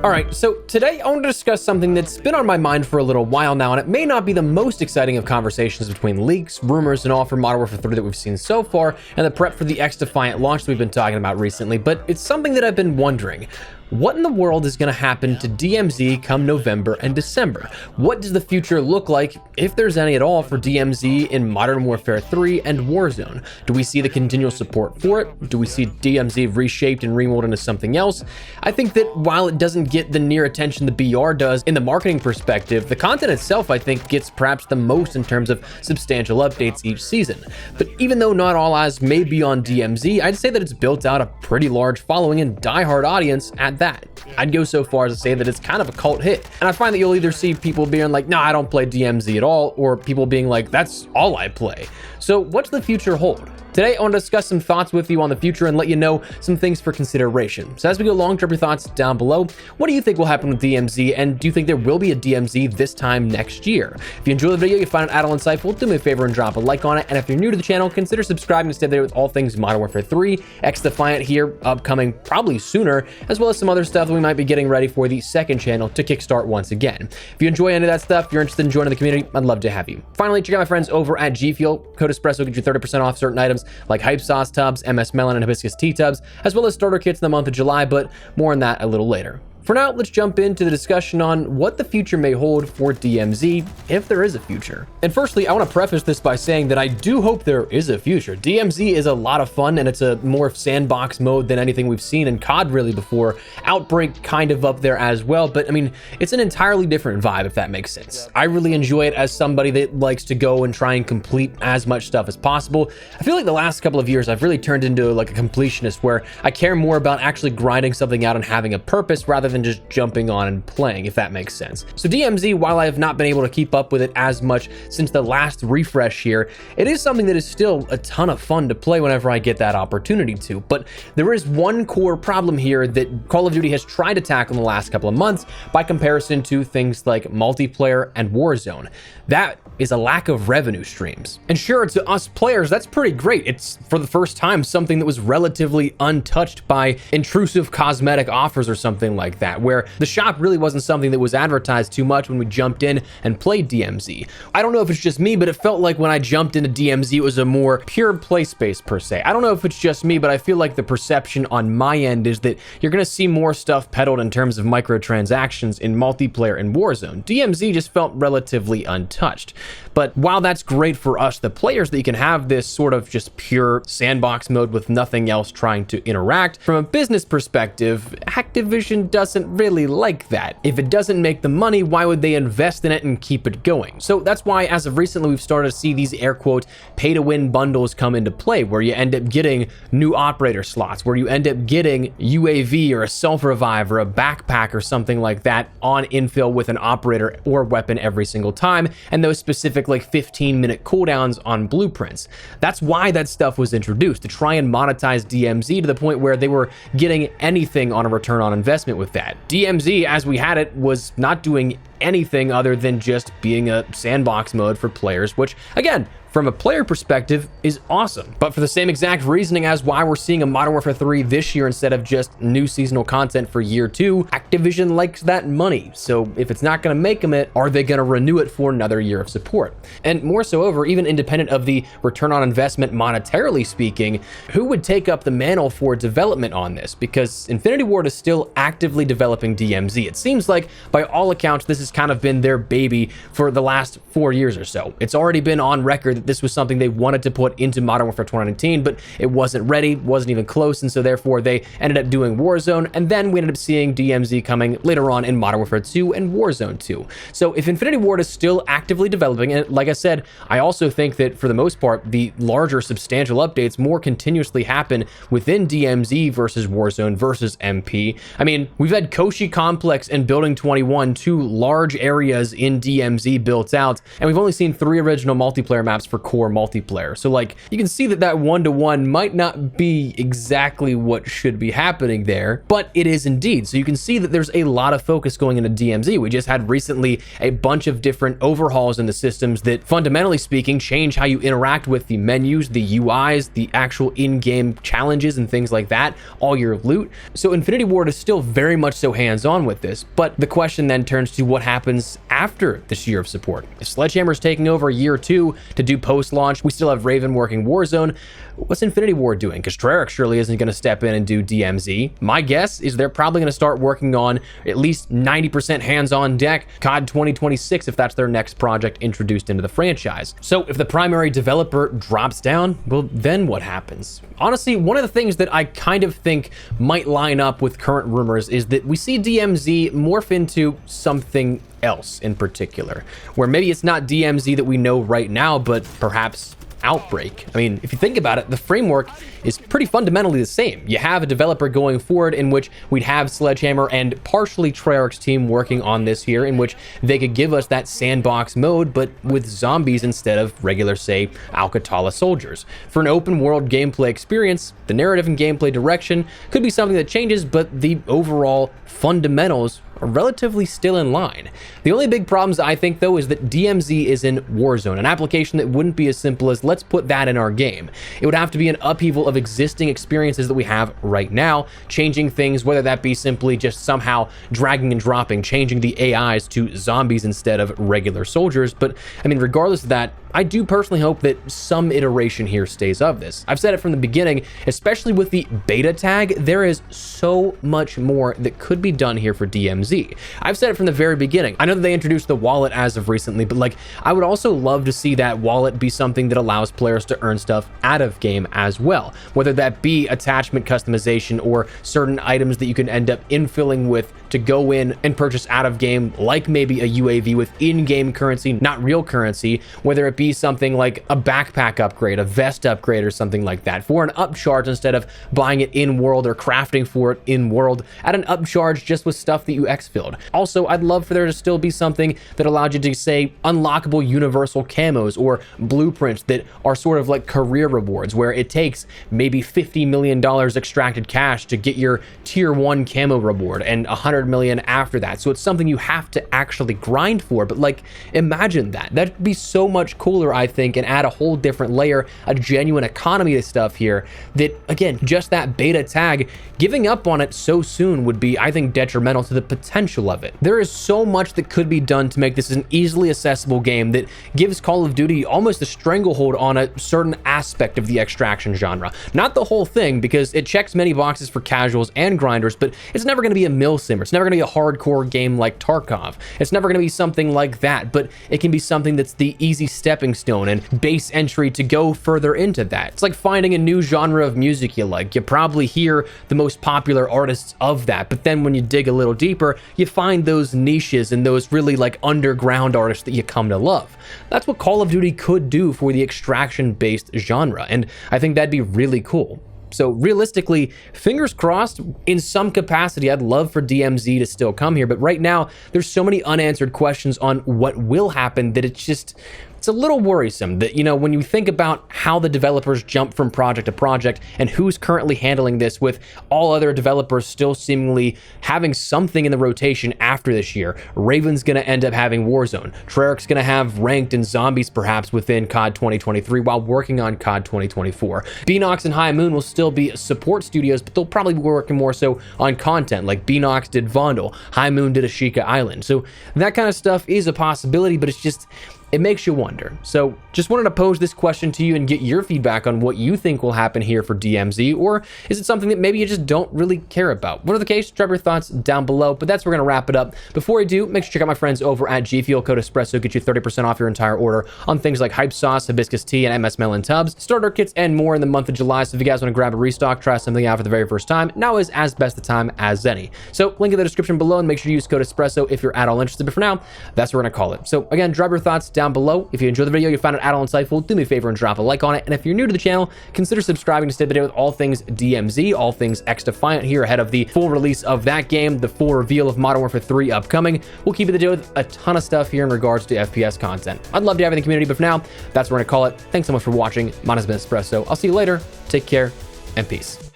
Alright, so today I want to discuss something that's been on my mind for a little while now, and it may not be the most exciting of conversations between leaks, rumors, and all for Modern Warfare 3 that we've seen so far, and the prep for the X-Defiant launch that we've been talking about recently, but it's something that I've been wondering. What in the world is going to happen to DMZ come November and December? What does the future look like, if there's any at all, for DMZ in Modern Warfare 3 and Warzone? Do we see the continual support for it? Do we see DMZ reshaped and remolded into something else? I think that while it doesn't get the near attention the BR does in the marketing perspective, the content itself I think gets perhaps the most in terms of substantial updates each season. But even though not all eyes may be on DMZ, I'd say that it's built out a pretty large following and diehard audience at that. I'd go so far as to say that it's kind of a cult hit. And I find that you'll either see people being like, nah, I don't play DMZ at all, or people being like, that's all I play. So what's the future hold? Today, I want to discuss some thoughts with you on the future and let you know some things for consideration. So as we go along, drop your thoughts down below. What do you think will happen with DMZ, and do you think there will be a DMZ this time next year? If you enjoyed the video, you find it at all insightful, do me a favor and drop a like on it. And if you're new to the channel, consider subscribing to stay there with all things Modern Warfare 3, X-Defiant here, upcoming probably sooner, as well as some other stuff that we might be getting ready for the second channel to kickstart once again. If you enjoy any of that stuff, if you're interested in joining the community, I'd love to have you. Finally, check out my friends over at G Fuel. Code Espresso gets you 30% off certain items like Hype Sauce tubs, MS Melon, and Hibiscus tea tubs, as well as starter kits in the month of July, but more on that a little later. For now, let's jump into the discussion on what the future may hold for DMZ, if there is a future. And firstly, I want to preface this by saying that I do hope there is a future. DMZ is a lot of fun, and it's a more sandbox mode than anything we've seen in COD really before. Outbreak kind of up there as well, but I mean, it's an entirely different vibe, if that makes sense. I really enjoy it as somebody that likes to go and try and complete as much stuff as possible. I feel like the last couple of years, I've really turned into like a completionist where I care more about actually grinding something out and having a purpose rather than just jumping on and playing, if that makes sense. So DMZ, while I have not been able to keep up with it as much since the last refresh here, it is something that is still a ton of fun to play whenever I get that opportunity to. But there is one core problem here that Call of Duty has tried to tackle in the last couple of months by comparison to things like multiplayer and Warzone. That is a lack of revenue streams. And sure, to us players, that's pretty great. It's, for the first time, something that was relatively untouched by intrusive cosmetic offers or something like that, where the shop really wasn't something that was advertised too much when we jumped in and played DMZ. I don't know if it's just me, but it felt like when I jumped into DMZ, it was a more pure play space per se. I don't know if it's just me, but I feel like the perception on my end is that you're gonna see more stuff peddled in terms of microtransactions in multiplayer and Warzone. DMZ just felt relatively untouched. But while that's great for us, the players, that you can have this sort of just pure sandbox mode with nothing else trying to interact, from a business perspective, Activision doesn't really like that. If it doesn't make the money, why would they invest in it and keep it going? So that's why, as of recently, we've started to see these air quote pay-to-win bundles come into play, where you end up getting new operator slots, where you end up getting UAV or a self-revive or a backpack or something like that on infill with an operator or weapon every single time, and those specific like 15-minute cooldowns on blueprints. That's why that stuff was introduced, to try and monetize DMZ to the point where they were getting anything on a return on investment with that. DMZ, as we had it, was not doing anything other than just being a sandbox mode for players, which, again, from a player perspective, is awesome. But for the same exact reasoning as why we're seeing a Modern Warfare 3 this year instead of just new seasonal content for year 2, Activision likes that money. So if it's not going to make them it, are they going to renew it for another year of support? And more so over, even independent of the return on investment monetarily speaking, who would take up the mantle for development on this? Because Infinity Ward is still actively developing DMZ. It seems like, by all accounts, this has kind of been their baby for the last 4 years or so. It's already been on record that this was something they wanted to put into Modern Warfare 2019, but it wasn't ready, wasn't even close, and so therefore they ended up doing Warzone, and then we ended up seeing DMZ coming later on in Modern Warfare 2 and Warzone 2. So if Infinity Ward is still actively developing, and like I said, I also think that for the most part, the larger substantial updates more continuously happen within DMZ versus Warzone versus MP. I mean, we've had Koshi Complex and Building 21, two large areas in DMZ built out, and we've only seen 3 original multiplayer maps for core multiplayer. So like, you can see that 1-to-1 might not be exactly what should be happening there, but it is indeed. So you can see that there's a lot of focus going into DMZ. We just had recently a bunch of different overhauls in the systems that, fundamentally speaking, change how you interact with the menus, the UIs, the actual in-game challenges and things like that, all your loot. So Infinity Ward is still very much so hands-on with this, but the question then turns to what happens after this year of support. If Sledgehammer's taking over year 2 to do post-launch, we still have Raven working Warzone. What's Infinity Ward doing? Because Treyarch surely isn't going to step in and do DMZ. My guess is they're probably going to start working on at least 90% hands-on deck COD 2026 if that's their next project introduced into the franchise. So if the primary developer drops down, well, then what happens? Honestly, one of the things that I kind of think might line up with current rumors is that we see DMZ morph into something else in particular, where maybe it's not DMZ that we know right now, but perhaps Outbreak. I mean, if you think about it, the framework is pretty fundamentally the same. You have a developer going forward in which we'd have Sledgehammer and partially Treyarch's team working on this here, in which they could give us that sandbox mode, but with zombies instead of regular, say, Al-Qatala soldiers. For an open world gameplay experience, the narrative and gameplay direction could be something that changes, but the overall fundamentals are relatively still in line. The only big problems I think though is that DMZ is in Warzone, an application that wouldn't be as simple as let's put that in our game. It would have to be an upheaval of existing experiences that we have right now, changing things, whether that be simply just somehow dragging and dropping, changing the AIs to zombies instead of regular soldiers. But I mean, regardless of that, I do personally hope that some iteration here stays of this. I've said it from the beginning, especially with the beta tag, there is so much more that could be done here for DMZ. I've said it from the very beginning. I know that they introduced the wallet as of recently, but like, I would also love to see that wallet be something that allows players to earn stuff out of game as well, whether that be attachment customization or certain items that you can end up infilling with to go in and purchase out of game, like maybe a UAV with in-game currency, not real currency, whether it be something like a backpack upgrade, a vest upgrade, or something like that for an upcharge instead of buying it in world or crafting for it in world at an upcharge just with stuff that you exfilled. Also, I'd love for there to still be something that allowed you to say unlockable universal camos or blueprints that are sort of like career rewards, where it takes maybe $50 million extracted cash to get your tier 1 camo reward and 100 million after that. So it's something you have to actually grind for. But like, imagine that. That'd be so much cooler, I think, and add a whole different layer, a genuine economy to stuff here that, again, just that beta tag, giving up on it so soon would be, I think, detrimental to the potential of it. There is so much that could be done to make this an easily accessible game that gives Call of Duty almost a stranglehold on a certain aspect of the extraction genre. Not the whole thing, because it checks many boxes for casuals and grinders, but it's never going to be a milsim. It's never going to be a hardcore game like Tarkov. It's never going to be something like that, but it can be something that's the easy stepping stone and base entry to go further into that. It's like finding a new genre of music you like. You probably hear the most popular artists of that, but then when you dig a little deeper, you find those niches and those really like underground artists that you come to love. That's what Call of Duty could do for the extraction-based genre, and I think that'd be really cool. So realistically, fingers crossed, in some capacity, I'd love for DMZ to still come here, but right now, there's so many unanswered questions on what will happen that it's a little worrisome that, you know, when you think about how the developers jump from project to project and who's currently handling this, with all other developers still seemingly having something in the rotation after this year. Raven's going to end up having Warzone. Treyarch's going to have Ranked and Zombies perhaps within COD 2023 while working on COD 2024. Beanox and High Moon will still be support studios, but they'll probably be working more so on content, like Beanox did Vondel, High Moon did Ashika Island. So that kind of stuff is a possibility, but it's just, it makes you wonder. So just wanted to pose this question to you and get your feedback on what you think will happen here for DMZ, or is it something that maybe you just don't really care about? Whatever the case, drop your thoughts down below, but that's where we're going to wrap it up. Before I do, make sure to check out my friends over at G Fuel. Code Espresso get you 30% off your entire order on things like Hype Sauce, Hibiscus Tea, and MS Melon Tubs, starter kits, and more in the month of July. So if you guys want to grab a restock, try something out for the very first time, now is as best the time as any. So link in the description below, and make sure you use code Espresso if you're at all interested. But for now, that's what we're going to call it. So again, drop your thoughts down down below. If you enjoyed the video, you found it at all insightful, do me a favor and drop a like on it. And if you're new to the channel, consider subscribing to stay up to date with all things DMZ, all things X-Defiant here ahead of the full release of that game, the full reveal of Modern Warfare 3 upcoming. We'll keep you up to date with a ton of stuff here in regards to FPS content. I'd love to have you in the community, but for now, that's what we're gonna call it. Thanks so much for watching. Mine has been Espresso. I'll see you later. Take care and peace.